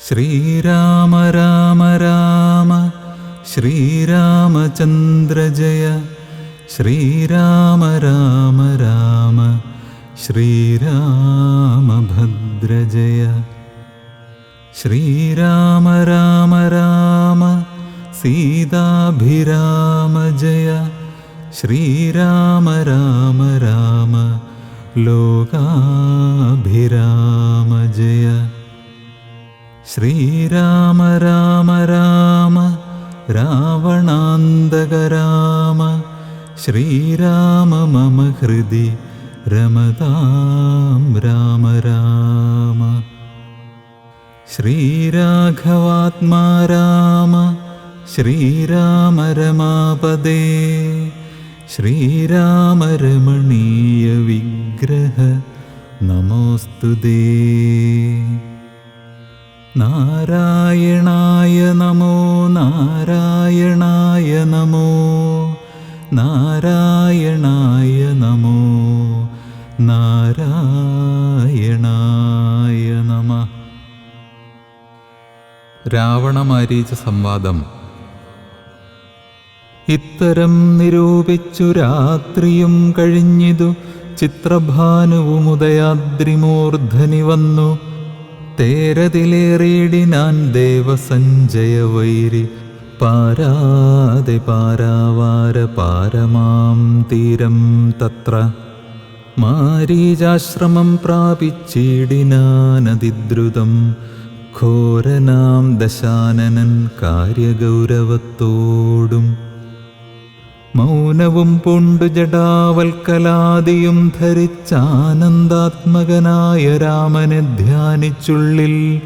ശ്രീരാമ രാമ രാമ ശ്രീരാമചന്ദ്ര ജയ. ശ്രീരാമ രാമ രാമ ശ്രീരാമഭദ്ര ജയ. ശ്രീരാമ രാമ രാമ സീതാഭിരാമ ജയ. ശ്രീരാമ രാമ രാമ ലോകാഭിരാമ ജയ. ശ്രീരാമ രാമ രാമ രാവണാന്തക രാമ. ശ്രീരാമ മമ ഹൃദി രമതാം രാമ രാമ. ശ്രീരാഘവാത്മാ രാമ. ശ്രീരാമ രമാപദേ. ശ്രീരാമ രമണീയ വിഗ്രഹ നമോസ്തുതേ. നാരായണായ നമോ നാരായണായ നമോ നാരായണായ നമോ നാരായണായ നമഃ. രാവണമാരീച സംവാദം. ഇത്തരം നിരൂപിച്ചു രാത്രിയും കഴിഞ്ഞിതു. ചിത്രഭാനുവും ഉദയാദ്രിമൂർധനി വന്നു. തേരതിലേറിയിടിനാൻ ദേവസഞ്ജയ വൈരി. പാരാതെ പാരാവാര പാരമാം തീരം തത്ര. മാരീചാശ്രമം പ്രാപിച്ചിടിനാനതിദ്രുതം. ഘോരനാം ദശാനനൻ കാര്യഗൗരവത്തോടും. മൗനവും പൂണ്ടു ജടാവൽക്കലാദിയും ധരിച്ചാനന്ദാത്മകനായ രാമനെ ധ്യാനിച്ചുള്ളിൽ.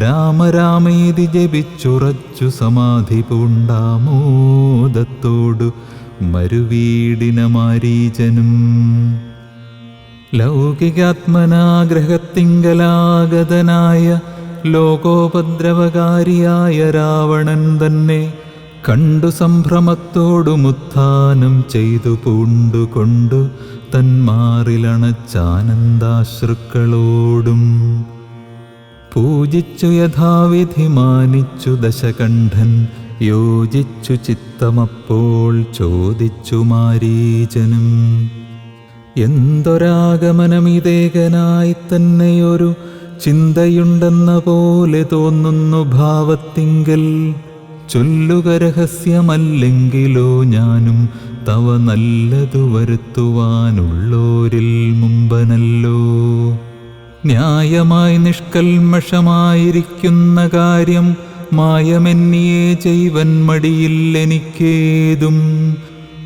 രാമരാമേതി ജപിച്ചുറച്ചു സമാധി പൂണ്ടാമോദത്തോടു മരുവീടിന മാരീചനും. ലൗകികാത്മനാഗ്രഹത്തിങ്കലാഗതനായ ലോകോപദ്രവകാരിയായ രാവണൻ തന്നെ കണ്ടു സംഭ്രമത്തോടുമുത്ഥാനം ചെയ്തു പൂണ്ടുകൊണ്ടു തന്മാറിലണച്ചാനന്ദാശ്രുക്കളോടും. പൂജിച്ചു യഥാവിധി മാനിച്ചു ദശകണ്ഠൻ. യോജിച്ചു ചിത്തമപ്പോൾ ചോദിച്ചു മാരീചനും. എന്തൊരാഗമനമിതേകനായി തന്നെയൊരു ചിന്തയുണ്ടെന്ന പോലെ തോന്നുന്നു ഭാവത്തിങ്കൽ. ചൊല്ലുക രഹസ്യമല്ലെങ്കിലോ ഞാനും തവ നല്ലതു വരുത്തുവാനുള്ളോരിൽ മുമ്പനല്ലോ. ന്യായമായി നിഷ്കൽമഷമായിരിക്കുന്ന കാര്യം മായമെന്നിയേ ചെയ്വൻ മടിയില്ലെനിക്കേതും.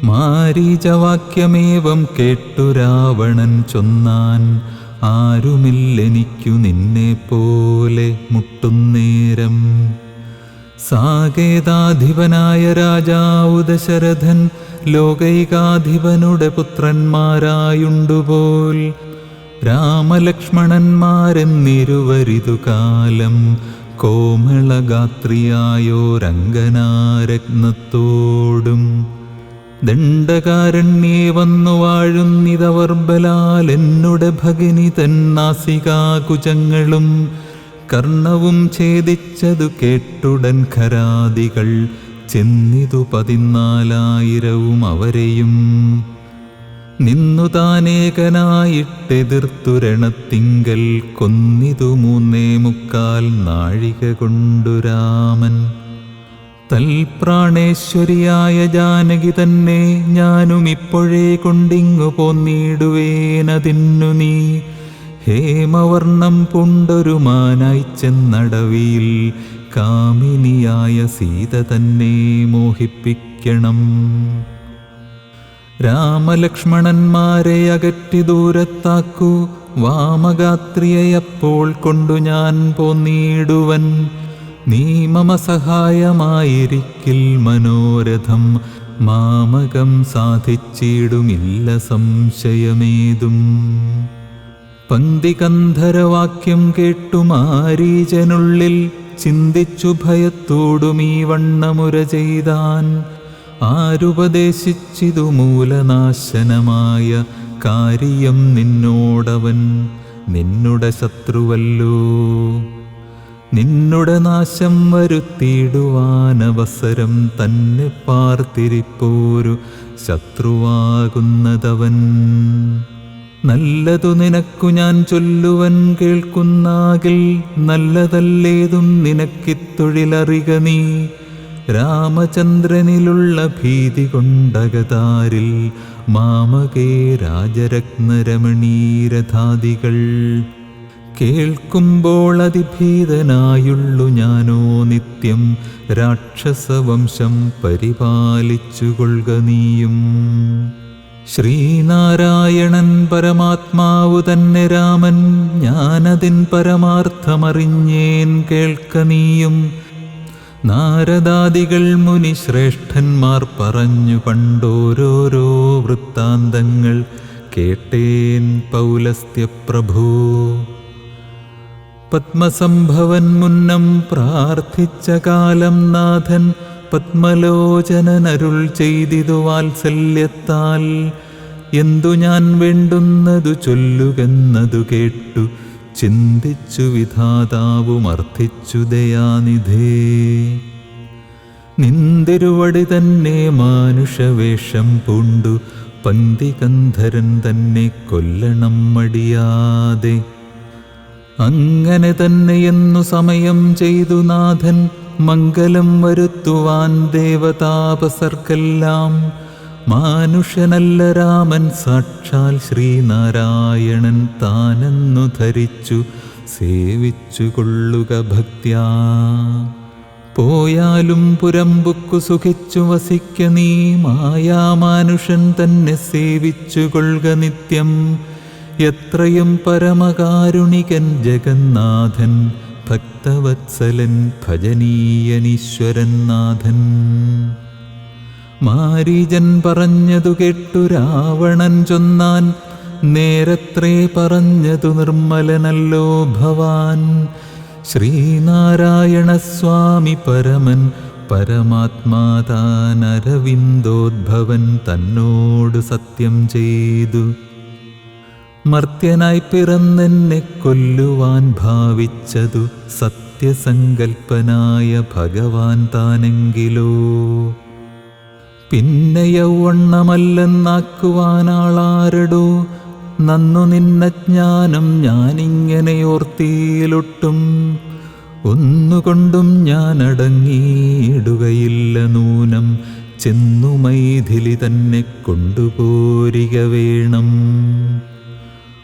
മാരീചവാക്യമേവം കേട്ടു രാവണൻ ചൊന്നാൻ. ആരുമില്ലെനിക്കു നിന്നെ പോലെ മുട്ടുന്നേരം. സാകേതാധിപനായ രാജാവു ദശരഥൻ ലോകൈകാധിപനുടെ പുത്രന്മാരായുണ്ടുപോൽ. രാമലക്ഷ്മണന്മാരെന്നിരുവരിതു കാലം കോമളഗാത്രിയായോരംഗനാരത്നത്തോടും. ദണ്ഡകാരണ്യേ വന്നു വാഴുന്നിതവർ ബലാൽ. എന്നുടെ ഭഗിനി തന്നാസികാകുചങ്ങളും കർണവും ഛേദിച്ചതു കേട്ടുടൻ ഖരാദികൾ ചെന്നിതു 14,000 അവരെയും. നിന്നു താനേകനായിട്ടെതിർത്തു രണത്തിങ്കൽ. കൊന്നിതു 3.25 നാഴിക കൊണ്ടു രാമൻ. തൽപ്രാണേശ്വരിയായ ജാനകി തന്നെ ഞാനും ഇപ്പോഴേ കൊണ്ടിങ്ങു പോന്നിടുവേനതിന്നു നീ. ഹേമവർണം പൂണ്ടൊരു മാനായി ചെന്നടവിയിൽ. കാമിനിയായ സീത തന്നെ മോഹിപ്പിക്കണം. രാമലക്ഷ്മണന്മാരെ അകറ്റി ദൂരത്താക്കൂ. വാമഗാത്രിയപ്പോൾ കൊണ്ടു ഞാൻ പോന്നിടുവൻ. നീ മമ സഹായമായിരിക്കിൽ മനോരഥം. മാമകം സാധിച്ചിടുമില്ല സംശയമേതും. പന്തികന്ധരവാക്യം കേട്ടു മാരീചനുള്ളിൽ. ചിന്തിച്ചു ഭയത്തോടുമീ വണ്ണമുര ചെയ്താൻ. ആരുപദേശിച്ചിതു മൂലനാശനമായ കാര്യം നിന്നോടവൻ. നിന്നുടെ ശത്രുവല്ലോ. നിന്നുടെ നാശം വരുത്തിയിടുവാനവസരം തന്നെ പാർത്തിരിപ്പോരു ശത്രുവാകുന്നതവൻ. നല്ലതു നിനക്കു ഞാൻ ചൊല്ലുവൻ കേൾക്കുന്നാകിൽ, നല്ലതല്ലേതും നിനക്കിത്തൊഴിലറിക നീ. രാമചന്ദ്രനിലുള്ള ഭീതി കൊണ്ടകതാരിൽ മാമകേ രാജരത്നരമണീരഥാദികൾ കേൾക്കുമ്പോൾ അതിഭീതനായുള്ളു ഞാനോ നിത്യം. രാക്ഷസവംശം പരിപാലിച്ചുകൊള്ളുക നീയും. ശ്രീനാരായണൻ പരമാത്മാവു തന്നെ രാമൻ, ഞാനതിൻ പരമാർത്ഥമറിഞ്ഞേൻ കേൾക്ക നീയും. നാരദാദികൾ മുനിശ്രേഷ്ഠന്മാർ പറഞ്ഞു പണ്ടോരോരോ വൃത്താന്തങ്ങൾ കേട്ടേൻ പൗലസ്ത്യപ്രഭോ. പത്മസംഭവൻ മുന്നം പ്രാർത്ഥിച്ച കാലം നാഥൻ പത്മലോചനനരുൾ ചെയ്തിതു വാത്സല്യത്താൽ. എന്തു ഞാൻ വേണ്ടുന്നതു ചൊല്ലുകെന്നതു കേട്ടു ചിന്തിച്ചു വിധാതാവുമർത്ഥിച്ചു ദയാനിധേ. നിന്തിരുവടി തന്നെ മാനുഷവേഷം പൂണ്ടു പന്തികന്ധരൻ തന്നെ കൊല്ലണം മടിയാതെ. അങ്ങനെ തന്നെയെന്നു സമയം ചെയ്തു നാഥൻ മംഗലം വരുത്തുവാൻ ദേവതാപസർക്കെല്ലാം. മാനുഷനല്ല രാമൻ, സാക്ഷാൽ ശ്രീനാരായണൻ താനെന്നു ധരിച്ചു സേവിച്ചു കൊള്ളുക ഭക്ത്യാ. പോയാലും പുരമ്പുക്കു സുഖിച്ചു വസിക്ക നീ, മായാമാനുഷൻ തന്നെ സേവിച്ചു കൊള്ളുക നിത്യം. എത്രയും പരമകാരുണികൻ ജഗന്നാഥൻ, ഭക്തവത്സലൻ ഭജനീയനീശ്വരൻ നാഥൻ. മാരീചൻ പറഞ്ഞതു കേട്ടു രാവണൻ ചൊന്നാൻ, നേരത്രേ പറഞ്ഞതു നിർമ്മലനല്ലോ ഭവാൻ. ശ്രീനാരായണസ്വാമി പരമൻ പരമാത്മാതാൻ അരവിന്ദോദ്ഭവൻ തന്നോട് സത്യം ചെയ്തു. മർത്യനായി പിറന്നെന്നെ കൊല്ലുവാൻ ഭാവിച്ചതു സത്യസങ്കൽപ്പനായ ഭഗവാൻ താനെങ്കിലോ. പിന്നെ യൗവണ്ണമല്ലെന്നാക്കുവാനാളാരടോ, നന്നു നിന്ന ജ്ഞാനം ഞാനിങ്ങനെയോർത്തിയിലൊട്ടും. ഒന്നുകൊണ്ടും ഞാൻ അടങ്ങിയിടുകയില്ല നൂനം, ചെന്നു മൈഥിലി തന്നെ കൊണ്ടുപോരിക വേണം.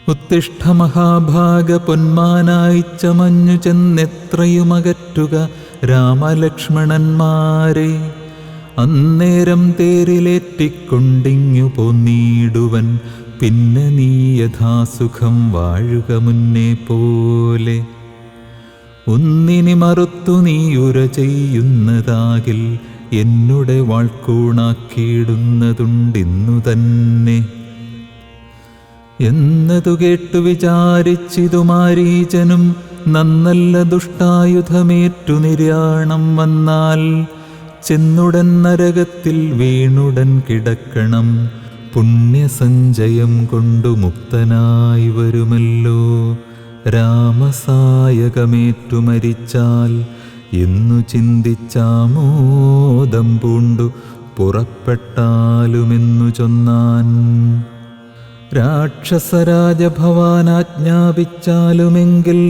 ഉത്തിഷ്ഠ മഹാഭാഗ പൊന്മാനായി ചമഞ്ഞു ചെന്നെത്രയുമകറ്റുക രാമലക്ഷ്മണന്മാരെ. അന്നേരം തേരിലേറ്റിക്കൊണ്ടിങ്ങു പോന്നിടുവൻ, പിന്നെ നീ യഥാസുഖം വാഴുക മുന്നേ പോലെ. ഒന്നിനി മറുത്തു നീ ഉര ചെയ്യുന്നതാകിൽ, എന്നുടെ വാൾക്കൂണാക്കിയിടുന്നതുണ്ടിന്നു തന്നെ. എന്നതു കേട്ടു വിചാരിച്ചിതു മാരീചനും, നന്നല്ല ദുഷ്ടായുധമേറ്റു നിര്യാണം വന്നാൽ. ചെന്നുടൻ നരകത്തിൽ വീണുടൻ കിടക്കണം, പുണ്യസഞ്ചയം കൊണ്ടു മുക്തനായി വരുമല്ലോ. രാമസായകമേറ്റു മരിച്ചാൽ എന്നു ചിന്തിച്ചാമോദം പൂണ്ടു പുറപ്പെട്ടാലുമെന്നു ചൊന്നാൻ. രാക്ഷസരാജഭവാനാജ്ഞാപിച്ചാലുമെങ്കിൽ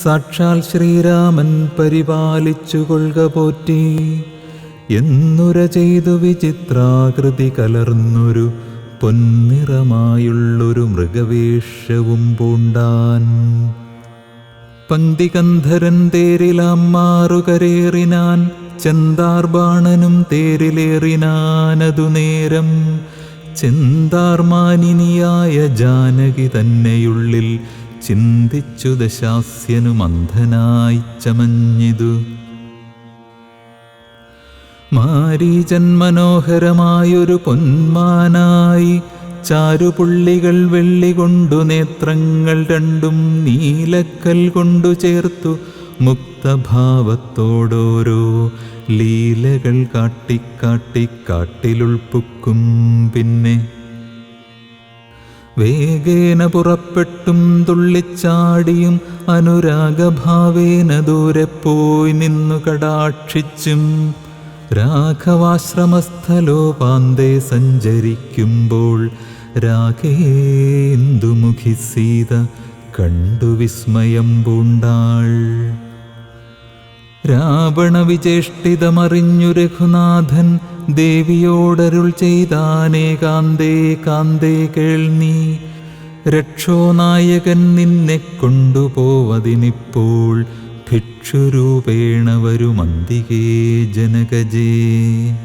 സാക്ഷാൽ ശ്രീരാമൻ പരിപാലിച്ചു കൊള്ളുക പോറ്റി. എന്നുര ചെയ്തു വിചിത്രാകൃതി കലർന്നൊരു പൊന്നിറമായുള്ളൊരു മൃഗവേഷവും പൂണ്ടാൻ. പന്തികന്ധരൻ തേരിലാം മാറുകരേറിനാൻ, ചെന്താർബാണനും തേരിലേറിനാനതു നേരം. ചെന്താർമാനിനിയായ ജാനകി തന്നെയുള്ളിൽ ചിന്തിച്ചു ദശാസ്യനു മന്ധനായി ചമഞ്ഞിതു. മാരീചൻ മനോഹരമായൊരു പൊന്മാനായി, ചാരുപുള്ളികൾ വെള്ളികൊണ്ടു നേത്രങ്ങൾ രണ്ടും നീലക്കൽ കൊണ്ടു ചേർത്തു മുക്തഭാവത്തോടോരോ ലീലകൾ കാട്ടിക്കാട്ടി കാട്ടിലുൾപ്പുക്കും. പിന്നെ വേഗേന പുറപ്പെട്ടും തുള്ളിച്ചാടിയും അനുരാഗഭാവേന ദൂരെ പോയി നിന്നു കടാക്ഷിച്ചും രാഘവാശ്രമസ്ഥലോപാന്തേ സഞ്ചരിക്കുമ്പോൾ രാഗേന്ദുമുഖി സീത കണ്ടു വിസ്മയം പൂണ്ടാൾ. രാവണവിചേഷ്ടിതമറിഞ്ഞു രഘുനാഥൻ ദേവിയോടരുൾ ചെയ്താനേകാന്തേ കാന്തേ കേൾനീ, രക്ഷോനായകൻ നിന്നെ കൊണ്ടുപോവതിനിപ്പോൾ ഭിക്ഷുരൂപേണ വരുമന്തികേ ജനകജേ.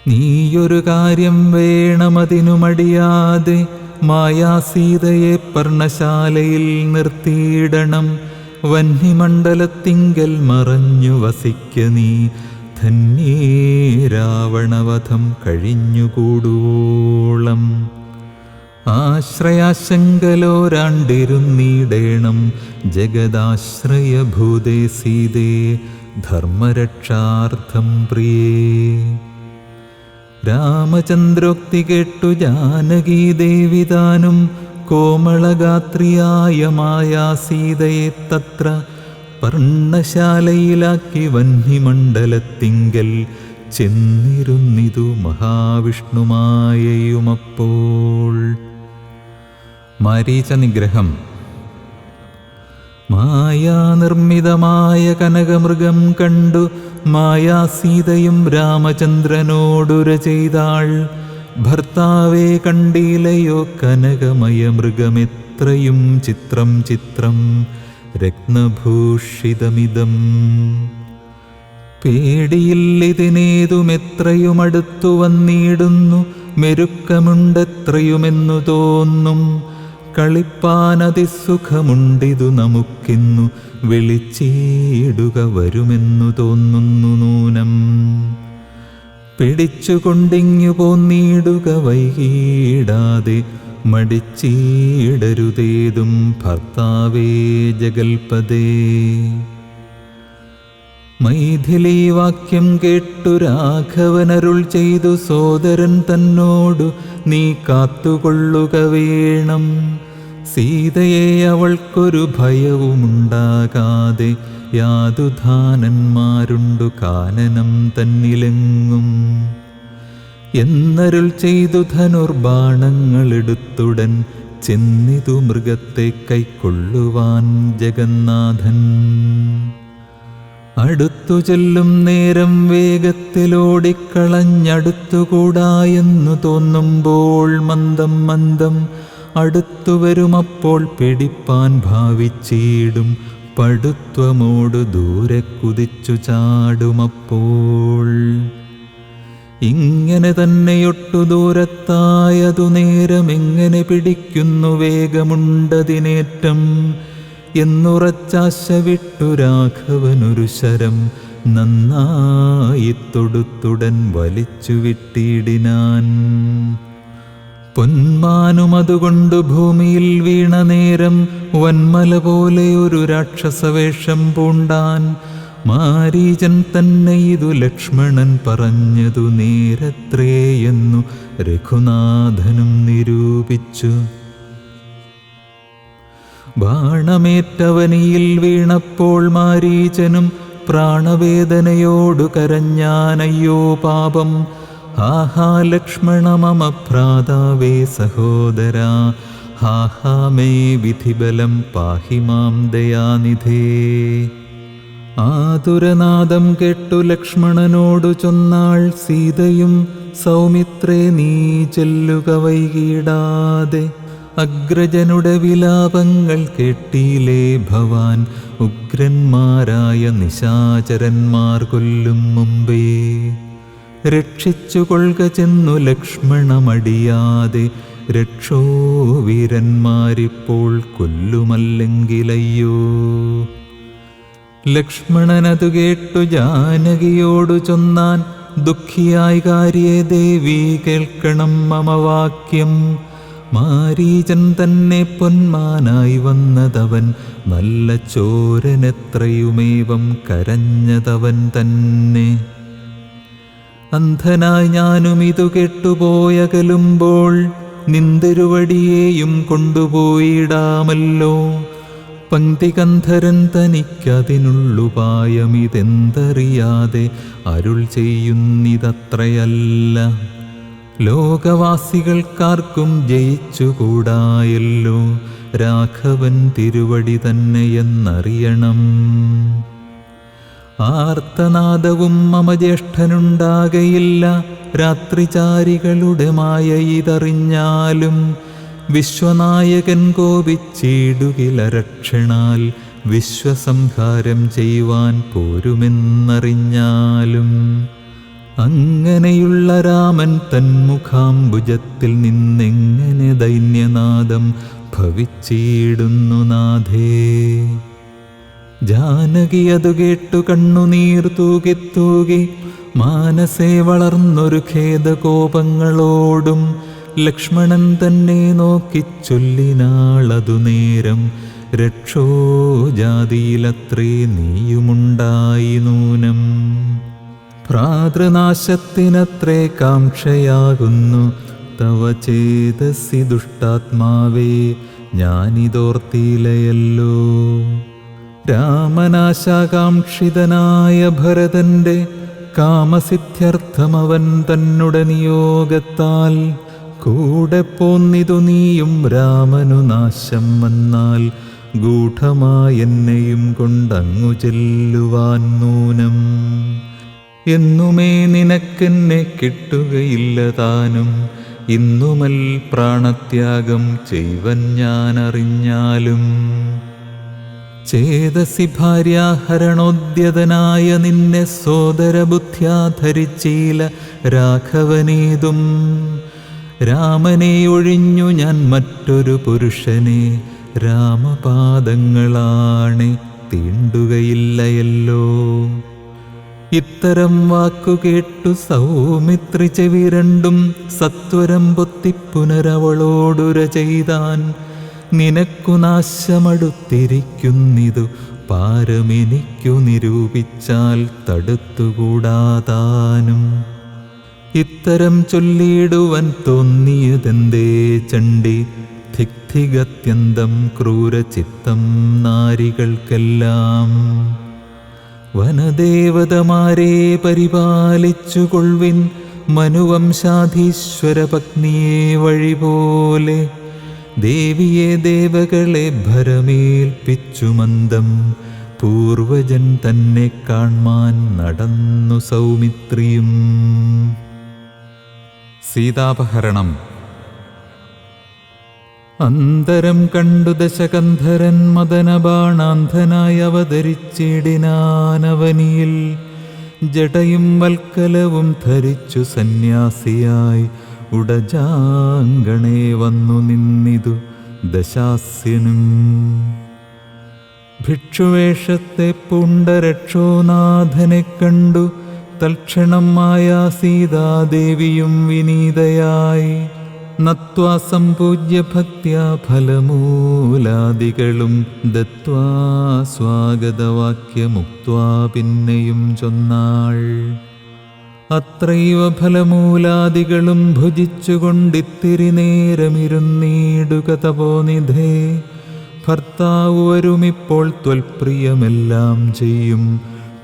നീയൊരു കാര്യം വേണമതിനു മടിയാതെ മായാസീതയെ പർണശാലയിൽ നിർത്തിയിടണം. വഹ്നിമണ്ഡലത്തിങ്കൽ മറഞ്ഞു വസിക്ക നീ, ധന്യേ രാവണവധം കഴിഞ്ഞുകൂടുവോളം. ആശ്രയാശങ്കലോരാണ്ടിരുന്നീടേണം ജഗദാശ്രയഭൂതേ സീതേ ധർമ്മരക്ഷാർത്ഥം പ്രിയേ. രാമചന്ദ്രോക്തി കേട്ടു ജാനകീദേവി താനും കോമളഗാത്രിയായ മായാസീതയെ തത്ര പർണശാലയിലാക്കി വഹ്നിമണ്ഡലത്തിങ്കൽ ചെന്നിരുന്നിതു മഹാവിഷ്ണുമായയുമപ്പോൾ. മാരീച നിഗ്രഹം. മായാനിർമ്മിതമായ കനകമൃഗം കണ്ടു മായാസീതയും രാമചന്ദ്രനോടുര ചെയ്താൾ. ഭർത്താവേ കണ്ടീലയോ കനകമയ മൃഗമെത്രയും ചിത്രം ചിത്രം രത്നഭൂഷിതമിതം. പേടിയില്ലിതിനേതുമെത്രയുമടുത്തു വന്നിടുന്നു, മെരുക്കമുണ്ടെത്രയുമെന്നു തോന്നും. കളിപ്പാനതിസുഖമുണ്ടിതു നമുക്കിന്നു, വിളിച്ചിടുക വരുമെന്നു തോന്നുന്നു നൂനം. പിടിച്ചുകൊണ്ടിങ്ങു പോന്നിടുക വൈകിടാതെ, മടിച്ചിടരുതേതും ഭർത്താവേ ജഗൽപദേ. മൈഥിലീ വാക്യം കേട്ടു രാഘവനരുൾ ചെയ്തു സോദരൻ തന്നോടു നീ കാത്തുകൊള്ളുക വേണം. സീതയെ അവൾക്കൊരു ഭയവുമുണ്ടാകാതെ യാതുധാനന്മാരുണ്ടു കാനനം തന്നിലെങ്ങും. എന്നരുൾ ചെയ്തു ധനുർബാണങ്ങളെടുത്തുടൻ ചെന്നിതു മൃഗത്തെ കൈക്കൊള്ളുവാൻ ജഗന്നാഥൻ. അടുത്തു ചെല്ലും നേരം വേഗത്തിലോടിക്കളഞ്ഞടുത്തുകൂടായെന്നു തോന്നുമ്പോൾ മന്ദം മന്ദം അടുത്തുവരുമപ്പോൾ പിടിപ്പാൻ ഭാവിച്ചിടും. പടുത്വമോടു ദൂരെ കുതിച്ചു ചാടുമപ്പോൾ. ഇങ്ങനെ തന്നെയൊട്ടു ദൂരത്തായതു നേരം എങ്ങനെ പിടിക്കുന്നു വേഗമുണ്ടതിനേറ്റം. എന്നുറച്ചാശ വിട്ടു രാഘവനൊരു ശരം നന്നായി തൊടുത്തുടൻ വലിച്ചു വിട്ടിടിനാൻ. പൊന്മാനുമതുകൊണ്ടു ഭൂമിയിൽ വീണ നേരം വന്മല പോലെ ഒരു രാക്ഷസവേഷം പൂണ്ടാൻ. മാരീചൻ തന്നെ ഇതു ലക്ഷ്മണൻ പറഞ്ഞതു നേരത്രേയെന്നു രഘുനാഥനും നിരൂപിച്ചു. ബാണമേറ്റവനിയിൽ വീണപ്പോൾ മാരീചനും പ്രാണവേദനയോടു കരഞ്ഞാനയ്യോ പാപം. ഹാഹാ ലക്ഷ്മണ മമ ഭ്രാതാവേ സഹോദരാ, ഹാഹാ മേ വിധിബലം പാഹി മാം ദയാനിധേ. ആതുരനാദം കേട്ടു ലക്ഷ്മണനോടു ചൊന്നാൾ സീതയും, സൗമിത്രേ നീ ചെല്ലുക വൈകിടാതെ. അഗ്രജനുടെ വിലാപങ്ങൾ കേട്ടീലേ ഭവാൻ, ഉഗ്രന്മാരായ നിശാചരന്മാർ കൊല്ലും മുമ്പേ. രക്ഷിച്ചുകൊള്ളുക ചെന്നു ലക്ഷ്മണമടിയാതെ, രക്ഷോ വീരന്മാരിപ്പോൾ കൊല്ലുമല്ലെങ്കിലയ്യോ. ലക്ഷ്മണനതു കേട്ടു ജാനകിയോടു ചൊന്നാൻ, ദുഃഖിയായി കാര്യേ ദേവി കേൾക്കണം മമ വാക്യം. മാരീചൻ തന്നെ പൊന്മാനായി വന്നതവൻ, നല്ല ചോരനെത്രയുമേവം കരഞ്ഞതവൻ തന്നെ. അന്ധനായി ഞാനും ഇതു കെട്ടുപോയകലുമ്പോൾ, നിന്തിരുവടിയേയും കൊണ്ടുപോയിടാമല്ലോ. പങ്ക്തികന്ധരൻ തനിക്കതിനുള്ളുപായമിതെന്തറിയാതെ അരുൾ ചെയ്യുന്നിതത്രയല്ല. ലോകവാസികൾക്കാർക്കും ജയിച്ചുകൂടായല്ലോ രാഘവൻ തിരുവടി തന്നെയെന്നറിയണം. ആർത്തനാദവും മമ ജ്യേഷ്ഠനുണ്ടാകയില്ല, രാത്രിചാരികളുടെ മായ ഇതറിഞ്ഞാലും. വിശ്വനായകൻ കോപിച്ചിടുകില രക്ഷണാൽ, വിശ്വസംഹാരം ചെയ്യുവാൻ പോരുമെന്നറിഞ്ഞാലും. അങ്ങനെയുള്ള രാമൻ തന്മുഖാംബുജത്തിൽ നിന്നെങ്ങനെ ദൈന്യനാദം ഭവിച്ചിടുന്നു നാഥേ. ജാനകി അതു കേട്ടു കണ്ണുനീർ തൂകി തൂകി മാനസേ വളർന്നൊരു ഖേദകോപങ്ങളോടും ലക്ഷ്മണൻ തന്നെ നോക്കി ചൊല്ലിനാളതു നേരം. രക്ഷോ ജാതിയിലത്രേ നീയുമുണ്ടായി നൂനം. ഭ്രാതൃനാശത്തിനത്രേ കാംക്ഷയാകുന്നു തവ ചേതസി ദുഷ്ടാത്മാവേ, ഞാനിതോർത്തിയിലയല്ലോ. രാമനാശാകാംക്ഷിതനായ ഭരതന്റെ കാമസിദ്ധ്യർത്ഥമവൻ തന്നുടെ നിയോഗത്താൽ കൂടെ പോന്നിതു നീയും. രാമനു നാശം വന്നാൽ ഗൂഢമായെന്നെയും കൊണ്ടങ്ങു ചെല്ലുവാൻ നൂനം. എന്നുമേ നിനക്കെന്നെ കിട്ടുകയില്ല താനും, ഇന്നുമൽ പ്രാണത്യാഗം ചെയ്വൻ ഞാനറിഞ്ഞാലും. ചേതസി ഭാര്യാഹരണോദ്യതനായ നിന്നെ സോദരബുദ്ധ്യാ ധരിച്ചീല രാഘവനേതും. രാമനെ ഒഴിഞ്ഞു ഞാൻ മറ്റൊരു പുരുഷനെ രാമപാദങ്ങളാണെ തീണ്ടുകയില്ലയല്ലോ. ഇത്തരം വാക്കുകേട്ടു സൗമിത്രി ചെവി രണ്ടും സത്വരം പൊത്തി പുനരവളോടുര ചെയ്താൻ. നിനക്കു നാശമടുത്തിരിക്കുന്നിതു പാരമെനിക്കു നിരൂപിച്ചാൽ തടുത്തുകൂടാതാനും. ഇത്തരം ചൊല്ലിയിടുവൻ തോന്നിയതെന്തേ ചണ്ഡി, ധിഗ്ധിഗത്യന്തം ക്രൂരചിത്തം നാരികൾക്കെല്ലാം. വനദേവതമാരെ പരിപാലിച്ചുകൊള്ളിൻ, മനുവംശാധീശ്വര പത്നിയെ വഴിപോലെ. ദേവിയെ ദേവകളെ ഭരമേൽപ്പിച്ചു മന്ദം, പൂർവജൻ തന്നെ കാൺമാൻ നടന്നു സൗമിത്രിയും. സീതാപഹരണം. അന്തരം കണ്ടു ദശകന്ധരൻ മദനബാണാന്ധനായി അവതരിച്ചിടിനാനവനിയിൽ. ജടയും വൽക്കലവും ധരിച്ചു സന്യാസിയായി ഉടജാങ്കണേ വന്നു നിന്നിതു ദശാസ്യനും. ഭിക്ഷുവേഷത്തെ പൂണ്ട രക്ഷോനാഥനെ കണ്ടു തൽക്ഷണം മായാ സീതാദേവിയും വിനീതയായി. നത്വാ സംപൂജ്യ ഭക്ത്യാ ഫലമൂലാദികളും ദത്വാ സ്വാഗതവാക്യമുക്ത്വാ പിന്നെയും ചൊന്നാൾ. അത്രൈവ ഫലമൂലാദികളും ഭുജിച്ചുകൊണ്ടിത്തിരി നേരമിരുന്നീടുക തപോനിധേ. ഭർത്താവ് വരുമിപ്പോൾ ത്വൽപ്രിയമെല്ലാം ചെയ്യും,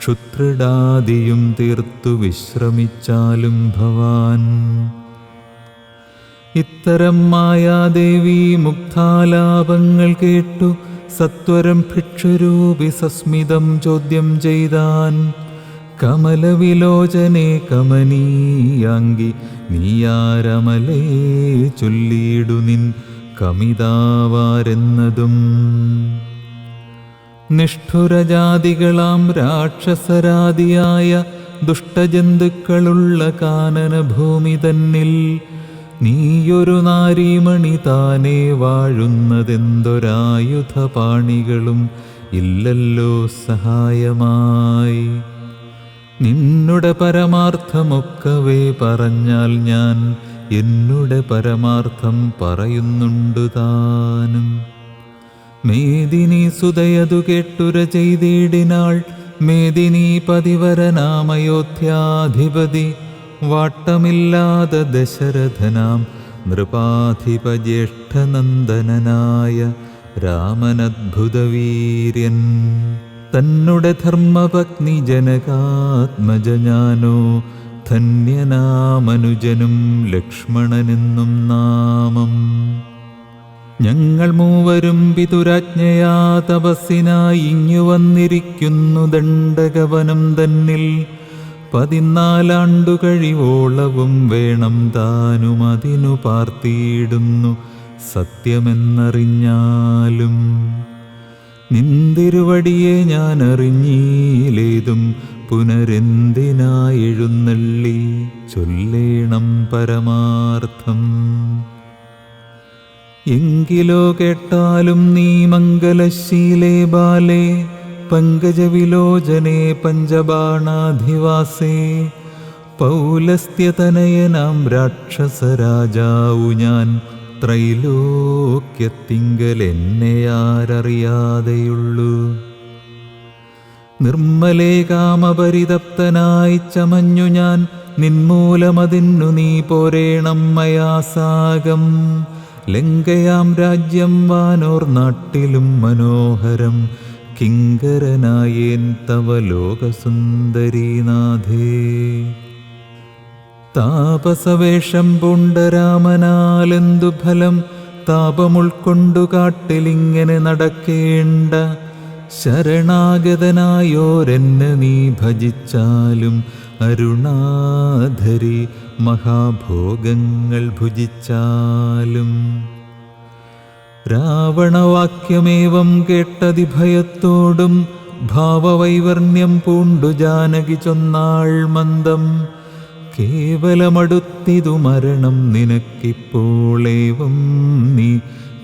ക്ഷുത്രിടാദിയും തീർത്തു വിശ്രമിച്ചാലും ഭവാൻ. ഇത്തരം മായാദേവി മുക്താലാപങ്ങൾ കേട്ടു സത്വരം ഭിക്ഷുരൂപി സസ്മിതം ചോദ്യം ചെയ്താൻ. കമലവിലോചനെ കമനീയാങ്കി നീയാരമലേ ചൊല്ലിയിടു നിൻ കമിതാവാരെന്നതും. നിഷ്ഠുരജാതികളാം രാക്ഷസരാദിയായ ദുഷ്ടജന്തുക്കളുള്ള കാനനഭൂമി തന്നിൽ നീയൊരു നാരീമണി താനേ വാഴുന്നതെന്തൊരായുധപാണികളും ഇല്ലല്ലോ സഹായമായി. നിന്നുടെ പരമാർത്ഥമൊക്കവേ പറഞ്ഞാൽ ഞാൻ എന്നുടെ പരമാർത്ഥം പറയുന്നുണ്ടു താനും. മേദിനി സുതയതു കേട്ടുര ചെയ്തിടിനാൾ. മേദിനി പതിവരനാമയോധ്യാധിപതി വാട്ടമില്ലാതെ ദശരഥനാം നൃപാധിപജ്യേഷ്ഠനന്ദനായ രാമനദ്ഭുതവീര്യൻ. തന്നുടെ ധർമ്മപത്നി ജനകാത്മജ ഞാനോ, ധന്യനാമനുജനും ലക്ഷ്മണനെന്നും നാമം. ഞങ്ങൾ മൂവരും പിതുരാജ്ഞയാ തപസ്സിനായി ഇങ്ങു വന്നിരിക്കുന്നു ദണ്ഡകവനം തന്നിൽ. 14 ആണ്ടു കഴിവോളവും വേണം താനും അതിനു പാർത്തിയിടുന്നു സത്യമെന്നറിഞ്ഞാലും. നിന്തിരുവടിയെ ഞാൻ അറിഞ്ഞീലേതും പുനരെന്തിനായെഴുന്നള്ളി ചൊല്ലേണം പരമാർത്ഥം. എങ്കിലോ കേട്ടാലും നീ മംഗലശീലേ ബാലേ, പങ്കജവിലോചനേ പഞ്ചബാണാധിവാസേ. പൗലസ്ത്യതനയനാം രാക്ഷസരാജാവു ഞാൻ, ത്രൈലോക്യത്തിങ്കൽ എന്നെയാരറിയാതെയുള്ളൂ. നിർമ്മലേ കാമപരിതപ്തനായി ചമഞ്ഞു ഞാൻ, നിന്മൂലമതിന്നു നീ പോരേണം മയാസാകം. ലങ്കയാം രാജ്യം വാനോർ നാട്ടിലും മനോഹരം, കിങ്കരനായേൻ തവ ലോകസുന്ദരീനാഥേ. താപസവേഷം പൂണ്ട രാമനാലെന്തു ഫലം, താപമുൾക്കൊണ്ടു കാട്ടിലിങ്ങനെ നടക്കേണ്ട. ശരണാഗതനായോരെന്നെ നീ ഭജിച്ചാലും, അരുണാധരി മഹാഭോഗങ്ങൾ ഭുജിച്ചാലും. രാവണവാക്യമേവം കേട്ടതിഭയത്തോടും, ഭാവവൈവർണ്യം പൂണ്ടു ജാനകി ചൊന്നാൾ മന്ദം. കേവലമടുത്തിതു മരണം നിനക്കിപ്പോളേവം നീ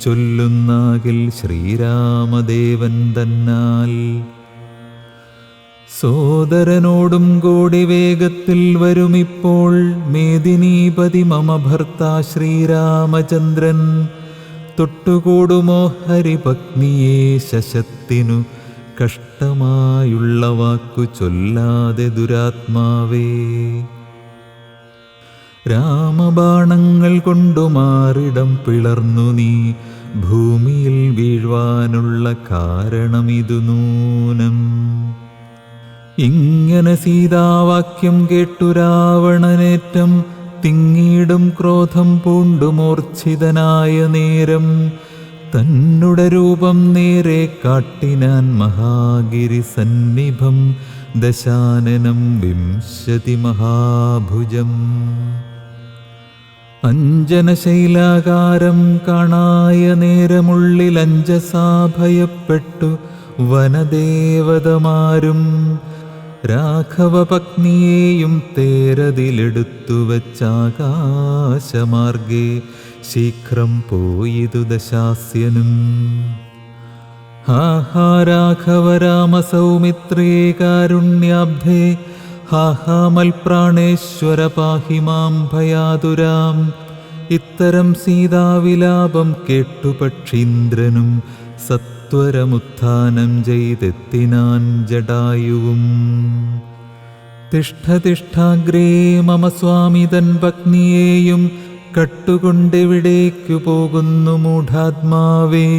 ചൊല്ലുന്നാകിൽ ശ്രീരാമദേവൻ തന്നാൽ. സോദരനോടും കൂടി വേഗത്തിൽ വരുമിപ്പോൾ, മേദിനീപതി മമ ഭർത്താ ശ്രീരാമചന്ദ്രൻ. തൊട്ടുകൂടുമോ ഹരിപത്നിയെ ശശത്തിനു, കഷ്ടമായുള്ള വാക്കു ചൊല്ലാതെ ദുരാത്മാവേ. രാമബാണങ്ങൾ കൊണ്ടു മാറിടം പിളർന്നു നീ, ഭൂമിയിൽ വീഴ്വാനുള്ള കാരണമിതു നൂനം. ഇങ്ങനെ സീതാവാക്യം കേട്ടു രാവണനേറ്റം, തിങ്ങിയിടും ക്രോധം പൂണ്ടു മൂർച്ഛിതനായ നേരം. തന്നുടെ രൂപം നേരെ കാട്ടിനാൻ മഹാഗിരി സന്നിഭം, ദശാനനം 20 മഹാഭുജം. അഞ്ജനശൈലാകാരം കാണായ നേരമുള്ളിൽ അഞ്ജസാ ഭയപ്പെട്ടു വനദേവതമാരും. രാഘവപത്നിയെയും തേരതിലെടുത്തു വച്ചാകാശമാർഗേ ശീഘ്രം പോയിതു ദശാസ്യനും. ഹാ ഹാ രാഘവ രാമ സൗമിത്രേ കാരുണ്യാബ്ധേ, ഹാ ഹാ മൽപ്രാണേശ്വര പാഹി മാം ഭയാതുരാം. ഇത്തരം സീതാവിലാപം കേട്ടു പക്ഷീന്ദ്രനും, സത്വരമുത്ഥാനം ചെയ്തെത്തിനാൻ ജടായുവും. തിഷ്ഠതിഷ്ഠാഗ്രേ മമ സ്വാമി തൻ പത്നിയെയും, കട്ടുകൊണ്ടെവിടേക്കു പോകുന്നു മൂഢാത്മാവേ.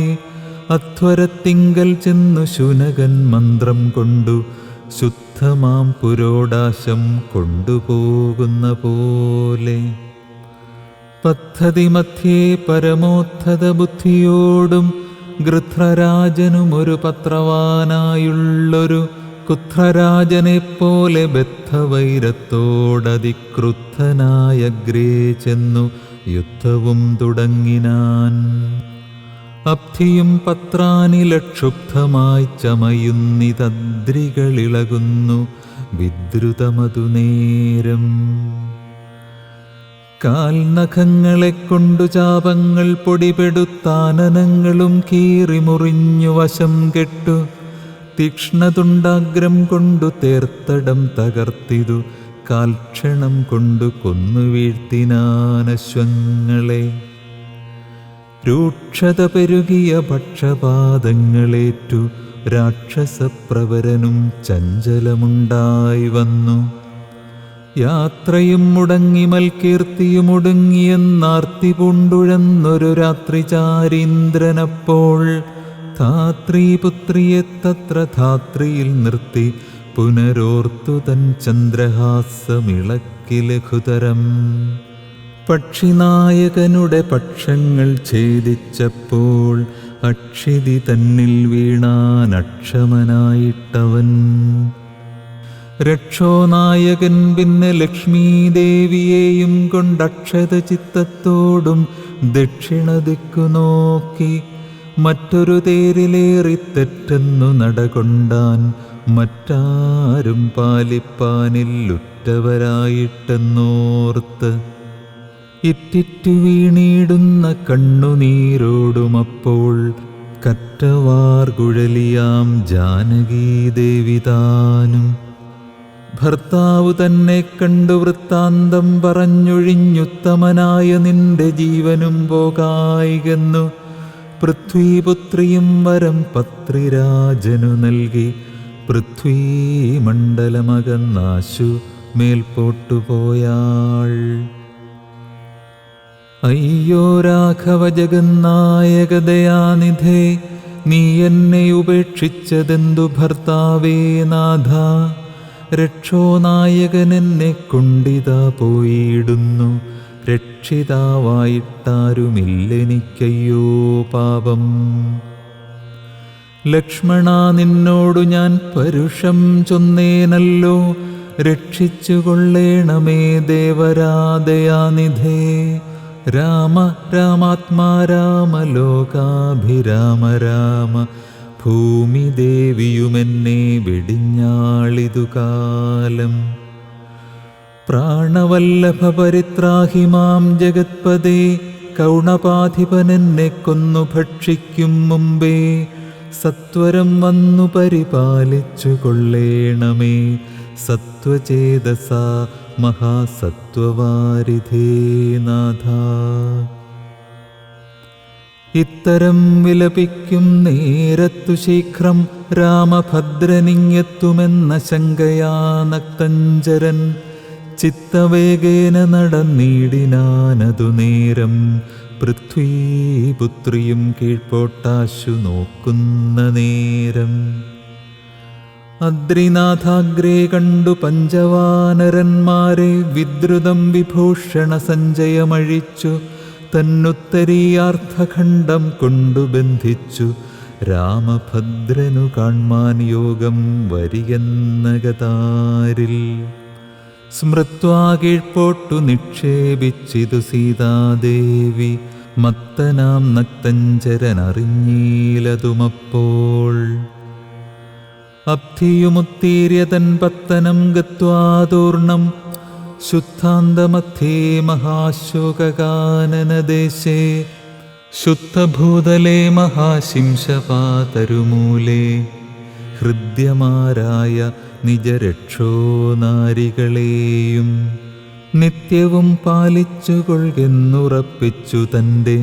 അധ്വരത്തിങ്കൽ ചെന്നു ശുനകൻ മന്ത്രം കൊണ്ടു, ശുദ്ധമാം പുരോടാശം കൊണ്ടുപോകുന്ന പോലെ. പദ്ധതി മധ്യേ പരമോദ്ധത ബുദ്ധിയോടും, ഗൃധ്രരാജനും ഒരു പത്രവാനായുള്ളൊരു കുത്രരാജനെപ്പോലെ ബദ്ധവൈരത്തോടതിക്രുദ്ധനായഗ്രേ ചെന്നു യുദ്ധവും തുടങ്ങിനാൻ. അബ്ധിയും പത്രാനിലക്ഷുബ്ധമായി ചമയുന്നിതദ്രികളിളകുന്നു വിദ്രുതമതു നേരം. കാൽനഖങ്ങളെ കൊണ്ടു ചാപങ്ങൾ പൊടിപെടുത്താനനങ്ങളും കീറിമുറിഞ്ഞു വശം കെട്ടു. തീക്ഷ്ണതുണ്ടാഗ്രം കൊണ്ടു തേർത്തടം തകർത്തിതു, കാൽക്ഷണം കൊണ്ടു കൊന്നു വീഴ്ത്തിനാനശ്വങ്ങളെ. രൂക്ഷത പെരുകിയ പക്ഷപാതങ്ങളേറ്റു രാക്ഷസപ്രവരനും ചഞ്ചലമുണ്ടായി വന്നു. യാത്രയും മുടങ്ങി മൽകീർത്തിയും ഒടുങ്ങിയെന്നാർത്തി പൂണ്ടുഴന്നൊരു രാത്രി ചാരീന്ദ്രനപ്പോൾ ധാത്രീപുത്രിയെ തത്ര ധാത്രിയിൽ നിർത്തി പുനരോർത്തു തൻ ചന്ദ്രഹാസമിളക്കി ലഘുതരം. പക്ഷിനായകനുടെ പക്ഷങ്ങൾ ഛേദിച്ചപ്പോൾ അക്ഷിതി തന്നിൽ വീണാൻ അക്ഷമനായിട്ടവൻ. രക്ഷോനായകൻ പിന്നെ ലക്ഷ്മീദേവിയെയും കൊണ്ടക്ഷത ചിത്തത്തോടും ദക്ഷിണദിക്കു നോക്കി മറ്റൊരു തേരിലേറി തെറ്റെന്നു നടകൊണ്ടാൻ മറ്റാരും പാലിപ്പാനില്ലുറ്റവരായിട്ടെന്നോർത്ത് ഇറ്റിറ്റു വീണിടുന്ന കണ്ണുനീരോടുമപ്പോൾ കറ്റവാർ കുഴലിയാം ജാനകീദേവി താനും ഭർത്താവു തന്നെ കണ്ടു വൃത്താന്തം പറഞ്ഞൊഴിഞ്ഞുത്തമനായ നിന്റെ ജീവനും പോകായികെന്നു പൃഥ്വീപുത്രിയും വരം പത്രിരാജനു നൽകി പൃഥ്വീമണ്ഡലമകന്നാശു മേൽപോട്ടുപോയാൾ. അയ്യോ രാഘവ ജഗന്നായകദയാനിധേ, നീ എന്നെ ഉപേക്ഷിച്ചതെന്തു ഭർത്താവേ നാഥ. രക്ഷോനായകനെന്നെ കൊണ്ടിതാ പോയിടുന്നു, രക്ഷിതാവായിട്ടാരുമില്ലെനിക്കയ്യോ പാപം. ലക്ഷ്മണ നിന്നോടു ഞാൻ പരുഷം ചൊന്നേനല്ലോ, രക്ഷിച്ചുകൊള്ളേണമേ ദേവരാദയാനിധേ. രാമ രാമാത്മാ രാമ ലോകാഭിരാമ രാമ, ഭൂമിദേവിയുമെന്നെ വെടിഞ്ഞാളിതു കാലം. പ്രാണവല്ലഭ പരിത്രാഹി മാം ജഗത്പദേ, കൗണപാധിപനെന്നെ കൊന്നു ഭക്ഷിക്കും മുമ്പേ സത്വരം വന്നു പരിപാലിച്ചു കൊള്ളേണമേ സത്വചേതസ മഹാസത്വവാരിധേ നാഥ. ഇത്തരം വിലപിക്കും നേരത്തു ശീഘ്രം രാമഭദ്രനിങ്ങെത്തുമെന്ന ശങ്കയാ നക്തഞ്ചരൻ ചിത്തവേഗേന നടന്നിടിനാനതു നേരം. പൃഥ്വീപുത്രിയും കീഴ്പോട്ടാശു നോക്കുന്ന നേരം അദ്രിനാഥാഗ്രേ കണ്ടു പഞ്ചവാനരന്മാരെ വിദ്രുതം വിഭൂഷണ സഞ്ജയമഴിച്ചു തന്നുത്തരീയാർത്ഥഖണ്ഡം കൊണ്ടു ബന്ധിച്ചു. രാമഭദ്രനു കാൺമാൻ യോഗം വരിയെന്നകതാരിൽ സ്മൃത്വാ കീഴ്പോട്ടു നിക്ഷേപിച്ചിതു സീതാദേവി. മത്തനാം നക്തഞ്ചരനറിഞ്ഞീലതുമപ്പോൾ അബ്ധിയുമുത്തീര്യതൻ പത്തനം ഗത്വാതൂർണം ശുദ്ധാന്തമധ്യേ മഹാശോകാനനദേശേ. ശുദ്ധഭൂതലേ മഹാശിംശപാതരുമൂലേ ഹൃദ്യമാരായ നിജരക്ഷോ നാരികളെയും നിത്യവും പാലിച്ചുകൊള്ളുന്നുറപ്പിച്ചു തൻ്റെ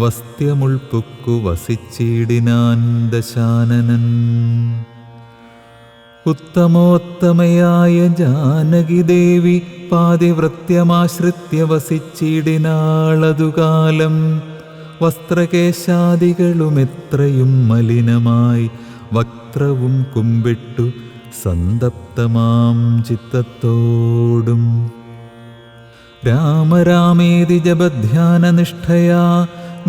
വസ്ത്യമുൾപ്പുക്കു വസിച്ചിടിനാൻ ദശാനനൻ. ഉത്തമോത്തമയായ ജാനകിദേവി പാതിവൃത്യമാശ്രിത്യ വസിച്ചിടിനാളതുകാലം. വസ്ത്രകേശാദികളുമെത്രയും മലിനമായി വക്ത്രവും കുമ്പിട്ടു സന്തപ്തമാം ചിത്തത്തോടും രാമരാമേതി ജപധ്യാനനിഷ്ഠയാ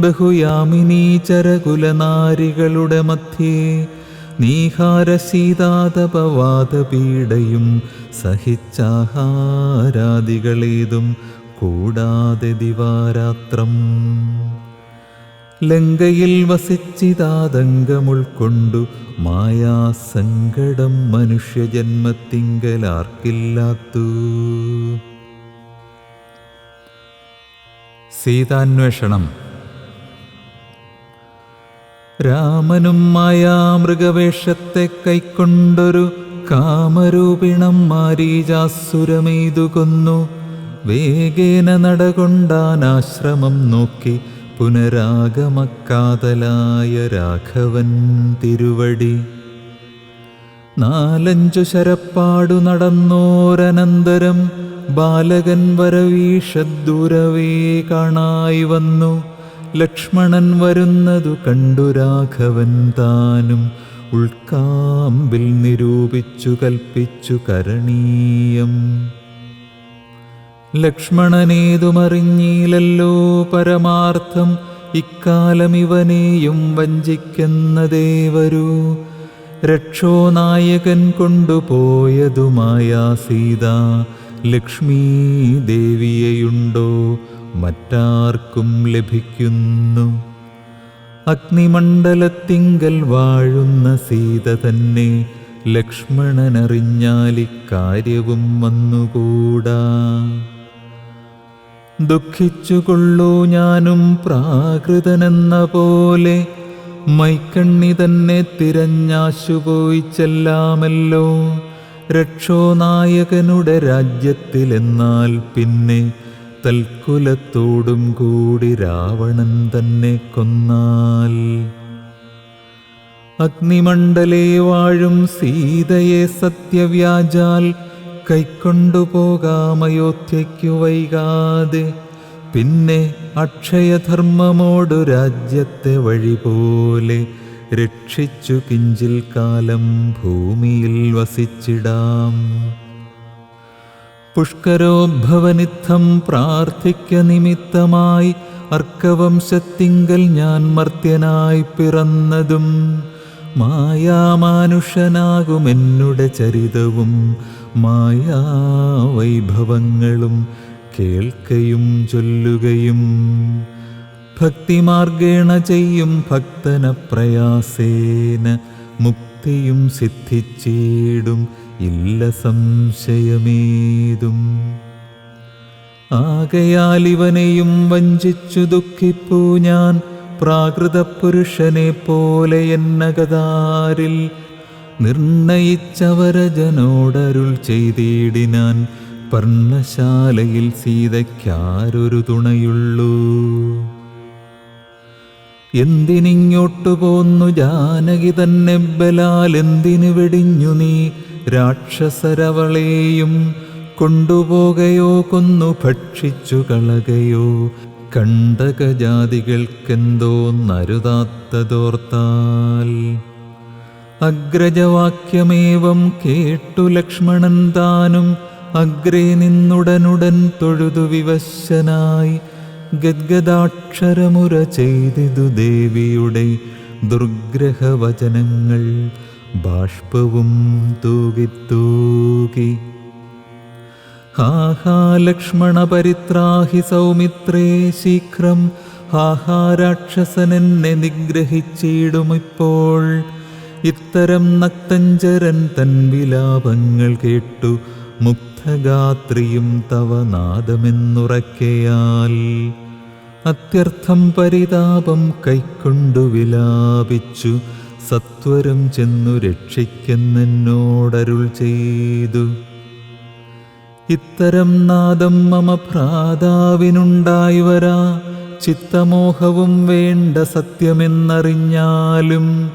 ബഹുയാമിനീചരകുലനാരികളുടെ മധ്യേ നീഹാരശീതാതപവാദപീഡയും സഹിച്ചാഹാരാദികളേതും കൂടാതെ ദിവാരാത്രം ലങ്കയിൽ വസിച്ചിതാതങ്കമുൾക്കൊണ്ടു മായാസങ്കടം മനുഷ്യജന്മത്തിങ്കലാർക്കില്ലാത്തു. സീതാന്വേഷണം. രാമനും മായാമൃഗവേഷത്തെ കൈക്കൊണ്ടൊരു കാമരൂപിണം മാരീചാസുരമെയ്തു കൊന്നു. വേഗേന നടകൊണ്ടാനാശ്രമം നോക്കി പുനരാഗമക്കാതലായ രാഘവൻ തിരുവടി. 4-5 ശരപ്പാടു നടന്നോരനന്തരം ബാലകൻ വരവീഷദ്ദൂരവേ കാണായി വന്നു. ലക്ഷ്മണൻ വരുന്നതു കണ്ടു രാഘവൻ താനും ഉൾക്കാമ്പിൽ നിരൂപിച്ചു കൽപ്പിച്ചു കരണീയം. ലക്ഷ്മണനേതുമറിഞ്ഞീലല്ലോ പരമാർത്ഥം, ഇക്കാലം ഇവനെയും വഞ്ചിക്കുന്നതേ വരൂ. രക്ഷോനായകൻ കൊണ്ടുപോയതുമായ സീത ലക്ഷ്മീ ദേവിയെയുണ്ടോ മറ്റാർക്കും ലഭിക്കുന്നു? അഗ്നിമണ്ഡലത്തിങ്കൽ വാഴുന്ന സീത തന്നെ ലക്ഷ്മണനറിഞ്ഞാലിക്കാര്യവും വന്നുകൂടാ. ദുഃഖിച്ചുകൊള്ളൂ ഞാനും പ്രാകൃതനെന്ന പോലെ, മൈക്കണ്ണി തന്നെ തിരഞ്ഞാശുപോയി ചെല്ലാമല്ലോ. രക്ഷോനായകനുടെ രാജ്യത്തിലെന്നാൽ പിന്നെ തൽക്കുലത്തോടും കൂടി രാവണൻ തന്നെ കൊന്നാൽ. അഗ്നിമണ്ഡലേ വാഴും സീതയെ സത്യവ്യാജാൽ കൈക്കൊണ്ടുപോകാമയോധ്യയ്ക്കു വൈകാതെ. പിന്നെ അക്ഷയധർമ്മമോടു രാജ്യത്തെ വഴിപോലെ രക്ഷിച്ചു കിഞ്ചിൽ കാലം ഭൂമിയിൽ വസിച്ചിടാം. പുഷ്കരോദ്ഭവനിത്തം പ്രാർത്ഥിക്ക നിമിത്തമായി അർക്കവംശത്തിങ്കൽ ഞാൻ മർത്യനായി പിറന്നതും, മായാമാനുഷനാകുമെന്നുടെ ചരിതവും മായാവൈഭവങ്ങളും കേൾക്കയും ചൊല്ലുകയും. ഭക്തിമാർഗേണ ചെയ്യും ഭക്തന പ്രയാസേന മുക്തിയും സിദ്ധിച്ചിടും, ഇല്ല സംശയമേതും. ആകയാൽ ഇവനെയും വഞ്ചിച്ചു ദുഃഖിപ്പൂ ഞാൻ, പ്രാകൃതപുരുഷനെ പോലെ എന്നകതാരിൽ നിർണയിച്ചവരജനോടരുൾ ചെയ്തിടിനാൻ. പർണശാലയിൽ സീതയ്ക്കാരൊരു തുണയുള്ളൂ. എന്തിനിങ്ങോട്ടു പോന്നു ജാനകി തന്നെ ബലാൽ, എന്തിനു വെടിഞ്ഞു നീ രാക്ഷസരവളെയും കൊണ്ടുപോകയോ കൊന്നു ഭക്ഷിച്ചു കളകയോ? കണ്ടകജാതികൾക്കെന്തോന്നരുതാത്തതോർത്താൽ. അഗ്രജവാക്യമേവം കേട്ടു ലക്ഷ്മണൻ താനും അഗ്രേ നിന്നുടനുടൻ തൊഴുതു വിവശനായി. ഗദ്ഗദാക്ഷരമുര ചെയ്തിതു ദേവിയുടെ ദുർഗ്രഹവചനങ്ങൾ ബാഷ്പവും തൂകിത്തൂകി. ഹാഹാ ലക്ഷ്മണ പരിത്രാഹി സൗമിത്രേ ശീഘ്രം, ഹാഹാ രാക്ഷസനെന്നെ നിഗ്രഹിച്ചിടുമിപ്പോൾ. ഇത്തരം നക്തഞ്ചരൻ തൻ വിലാപങ്ങൾ കേട്ടു മുഗ്ധഗാത്രിയും തവ നാദമെന്നുറക്കയാൽ. അത്യർത്ഥം പരിതാപം കൈക്കൊണ്ടു വിലാപിച്ചു സത്വരം ചെന്നു രക്ഷിക്കെന്നോടരുൾ ചെയ്തു. ഇത്തരം നാദം മമ ഭ്രാതാവിനുണ്ടായി വരാ, ചിത്തമോഹവും വേണ്ട സത്യമെന്നറിഞ്ഞാലും.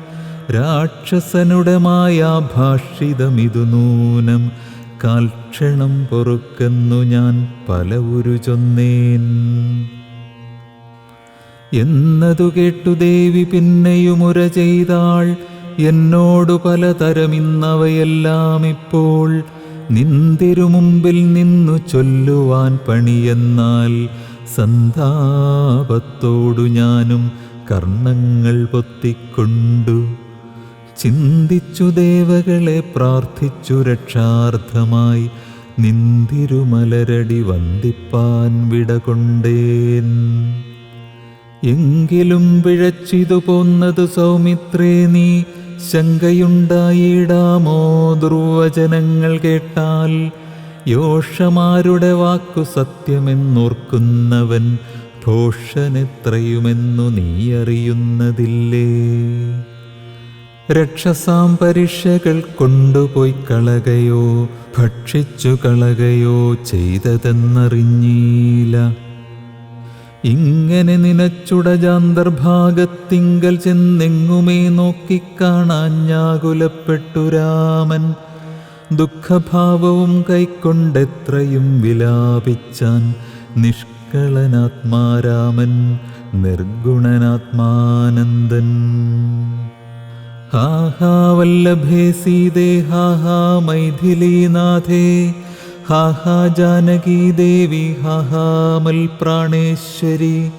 രാക്ഷസനുടെ മായാഭാഷിതമിതു നൂനം, കാൽക്ഷണം പൊറുക്കെന്നു ഞാൻ പലവുരു ചൊന്നേൻ. എന്നതു കേട്ടു ദേവി പിന്നെയുമുര ചെയ്താൾ, എന്നോടു പലതരമിന്നവയെല്ലാം ഇപ്പോൾ നിന്തിരുമുമ്പിൽ നിന്നു ചൊല്ലുവാൻ പണിയെന്നാൽ. സന്താപത്തോടു ഞാനും കർണങ്ങൾ പൊത്തിക്കൊണ്ടു ചിന്തിച്ചു ദേവകളെ പ്രാർത്ഥിച്ചു രക്ഷാർത്ഥമായി. നിന്തിരുമലരടി വന്ദിപ്പാൻ വിടകൊണ്ടേൻ. എങ്കിലും പിഴച്ചിതു പോന്നതു സൗമിത്രേ നീ, ശങ്കയുണ്ടായിടാമോ ദുർവചനങ്ങൾ കേട്ടാൽ. യോഷമാരുടെ വാക്കു സത്യമെന്നോർക്കുന്നവൻ ഭോഷനെത്രയുമെന്നു നീ അറിയുന്നതില്ലേ. രക്ഷസാം പരീക്ഷകൾ കൊണ്ടുപോയി കളകയോ ഭക്ഷിച്ചു കളകയോ ചെയ്തതെന്നറിഞ്ഞീല. ഇങ്ങനെ നിനച്ചുടജാന്തർഭാഗത്തിങ്കൽ ചെന്നെങ്ങുമേ നോക്കിക്കാണാഞ്ഞാകുലപ്പെട്ടു രാമൻ. ദുഃഖഭാവവും കൈക്കൊണ്ടെത്രയും വിലാപിച്ചാൻ നിഷ്കളനാത്മാരാമൻ. നിർഗുണനാത്മാനന്ദൻ. ഹാ ഹാ വല്ലഭേ സീതേ, ഹാ ഹാ മൈഥിലീനാഥേ, ഹാ ഹാ ജാനകീ ദേവി, ഹാ ഹാ മൽപ്രാണേശ്വരി.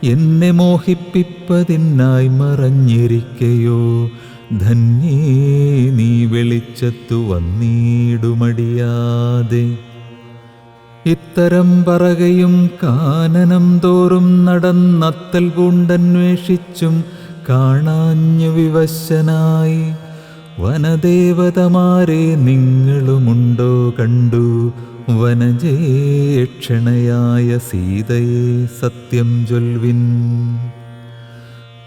എന്നെ മോഹിപ്പിപ്പതിനായി മറഞ്ഞിരിക്കയോ, ധന്യേ നീ വെളിച്ചത്തു വന്നിടുമടിയാതെ. ഇത്തരം പറകയും കാനനം തോറും നടന്നത്തൽ പൂണ്ടന്വേഷിച്ചും കാണാഞ്ഞു വിവശനായി. വനദേവതമാരെ നിങ്ങളുമുണ്ടോ കണ്ടു, വനജേക്ഷണയായ സീതയെ സത്യം ചൊൽവിൻ.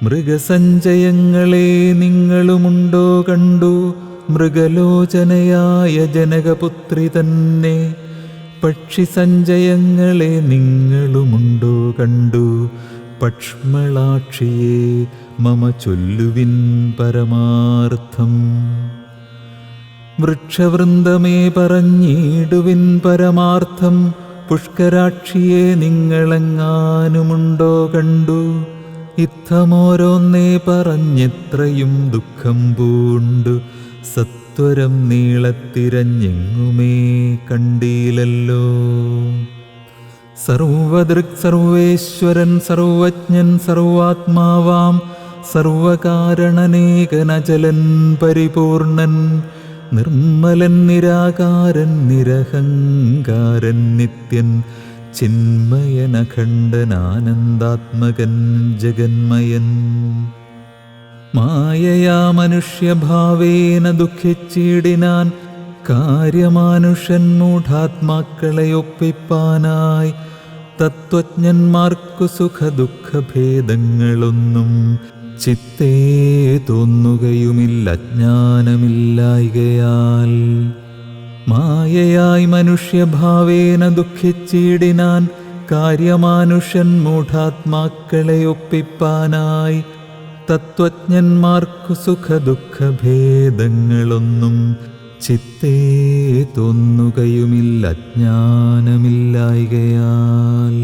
മൃഗസഞ്ചയങ്ങളെ നിങ്ങളുമുണ്ടോ കണ്ടു, മൃഗലോചനയായ ജനകപുത്രി തന്നെ. പക്ഷിസഞ്ചയങ്ങളെ നിങ്ങളുമുണ്ടോ കണ്ടു, പക്ഷ്മളാക്ഷിയെ മമ ചൊല്ലുവിൻ പരമാർത്ഥം. വൃക്ഷവൃന്ദമേ പറഞ്ഞിടുവിൻ പരമാർത്ഥം, പുഷ്കരാക്ഷിയെ നിങ്ങളെങ്ങാനുമുണ്ടോ കണ്ടു. ഇത്തമോരോന്നേ പറഞ്ഞെത്രയും ദുഃഖം പൂണ്ടു, സത്വരം നീളത്തിരഞ്ഞെങ്ങുമേ കണ്ടീലല്ലോ. സർവദൃക് സർവേശ്വരൻ, സർവജ്ഞൻ, സർവാത്മാവാം, സർവകാരണനേകനചലൻ, പരിപൂർണൻ, നിർമ്മലൻ, നിരാകാരൻ, നിരഹങ്കാരൻ, നിത്യൻ, ചിന്മയനഖണ്ഡനാനന്ദാത്മകൻ, ജഗന്മയൻ. മായയാ മനുഷ്യഭാവേന ദുഃഖിച്ചിടിനാൻ, കാര്യമാനുഷൻ മൂഢാത്മാക്കളെ ഒപ്പിപ്പാനായി. തത്വജ്ഞന്മാർക്കു സുഖദുഃഖഭേദങ്ങളൊന്നും ചിത്തേ തോന്നുകയുമില്ല ജ്ഞാനമില്ലായ്കയാൽ. മായയായി മനുഷ്യഭാവേന ദുഃഖിച്ചിടിനാൻ, കാര്യമാനുഷൻ മൂഢാത്മാക്കളെ ഒപ്പിപ്പാനായി. തത്വജ്ഞന്മാർക്കു സുഖദുഃഖഭേദങ്ങളൊന്നും ചിത്തേ തോന്നുകയുമില്ല ജ്ഞാനമില്ലായ്കയാൽ.